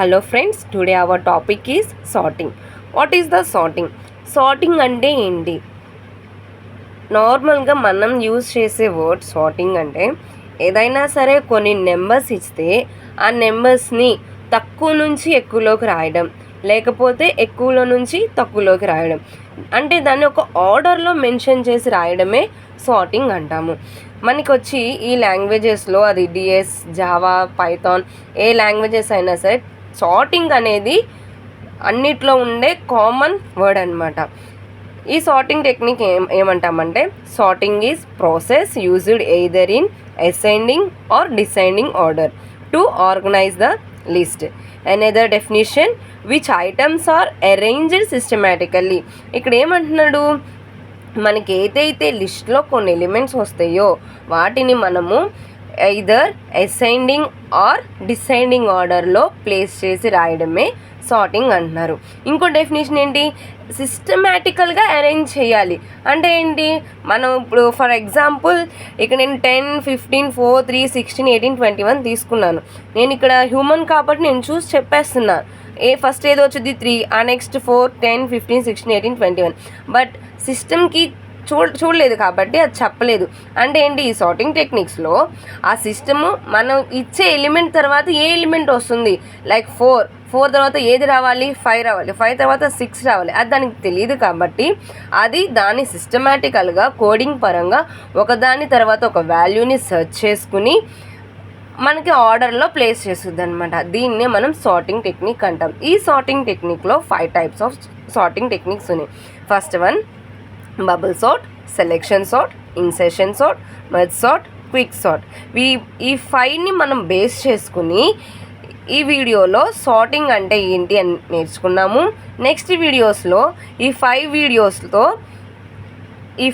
Hello friends, today our topic is sorting. What is the sorting? Sorting అంటే ఏంటి? నార్మల్గా మనం యూజ్ చేసే వర్డ్ సార్టింగ్ అంటే ఏదైనా సరే కొన్ని నెంబర్స్ ఇస్తే ఆ నెంబర్స్ని తక్కువ నుంచి ఎక్కువలోకి రాయడం, లేకపోతే ఎక్కువలో నుంచి తక్కువలోకి రాయడం, అంటే దాన్ని ఒక ఆర్డర్లో మెన్షన్ చేసి రాయడమే సార్టింగ్ అంటాము. మనకి వచ్చి ఈ లాంగ్వేజెస్లో అది డిఎస్, జావా, పైథాన్ ఏ లాంగ్వేజెస్ అయినా సరే సార్టింగ్ అనేది అన్నిట్లో ఉండే కామన్ వర్డ్ అనమాట. ఈ సార్టింగ్ టెక్నిక్ ఏమంటామంటే sorting is process used either in ascending or descending order to organize the list. Another definition which items are arranged systematically. ఇక్కడ ఏమంటున్నాడు, మనకి ఏదైతే లిస్ట్లో కొన్ని ఎలిమెంట్స్ వస్తాయో వాటిని మనము ఐదర్ అసెండింగ్ ఆర్ డిసెండింగ్ ఆర్డర్లో ప్లేస్ చేసి రాయడమే సార్టింగ్ అంటున్నారు. ఇంకో డెఫినేషన్ ఏంటి, సిస్టమేటికల్గా అరేంజ్ చేయాలి అంటే ఏంటి, మనం ఇప్పుడు ఫర్ ఎగ్జాంపుల్ ఇక్కడ నేను 10, 15, 4, 3, 16, 18, 21 తీసుకున్నాను. నేను ఇక్కడ హ్యూమన్ కాబట్టి నేను చూసి చెప్పేస్తున్నాను. ఫస్ట్ ఏదో వచ్చింది 3, ఆ నెక్స్ట్ 4, 10, 15, 16, 18, 21. బట్ సిస్టమ్కి చూడలేదు కాబట్టి అది చెప్పలేదు. అంటే ఏంటి, ఈ సార్టింగ్ టెక్నిక్స్లో ఆ సిస్టము మనం ఇచ్చే ఎలిమెంట్ తర్వాత ఏ ఎలిమెంట్ వస్తుంది, లైక్ 4 తర్వాత ఏది రావాలి, 5 రావాలి, 5 తర్వాత 6 రావాలి, అది దానికి తెలియదు కాబట్టి అది దాని సిస్టమేటికల్గా కోడింగ్ పరంగా ఒకదాని తర్వాత ఒక వాల్యూని సెర్చ్ చేసుకుని మనకి ఆర్డర్లో ప్లేస్ చేస్తుంది అనమాట. దీన్నే మనం సార్టింగ్ టెక్నిక్ అంటాం. ఈ సార్టింగ్ టెక్నిక్లో 5 టైప్స్ ఆఫ్ సార్టింగ్ టెక్నిక్స్ ఉన్నాయి. First one bubble sort, selection sort, insertion sort, merge sort, quick sort. ఈ 5ని మనం బేస్ చేసుకుని ఈ వీడియోలో సార్టింగ్ అంటే ఏంటి అని నేర్చుకున్నాము. నెక్స్ట్ వీడియోస్లో ఈ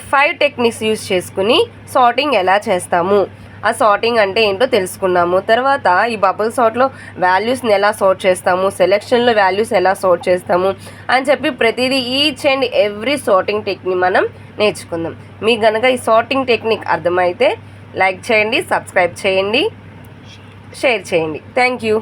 5 టెక్నిక్స్ యూజ్ చేసుకుని సార్టింగ్ ఎలా చేస్తాము, ఆ సార్టింగ్ అంటే ఏంటో తెలుసుకున్నాము. తర్వాత ఈ బబుల్ సార్ట్లో వాల్యూస్ని ఎలా సార్ట్ చేస్తాము, సెలెక్షన్లో వాల్యూస్ ఎలా సార్ట్ చేస్తాము అని చెప్పి ప్రతిదీ each and every sorting technique మనం నేర్చుకుందాం. మీకు కనుక ఈ సార్టింగ్ టెక్నిక్ అర్థమైతే లైక్ చేయండి, సబ్స్క్రైబ్ చేయండి, షేర్ చేయండి. Thank you.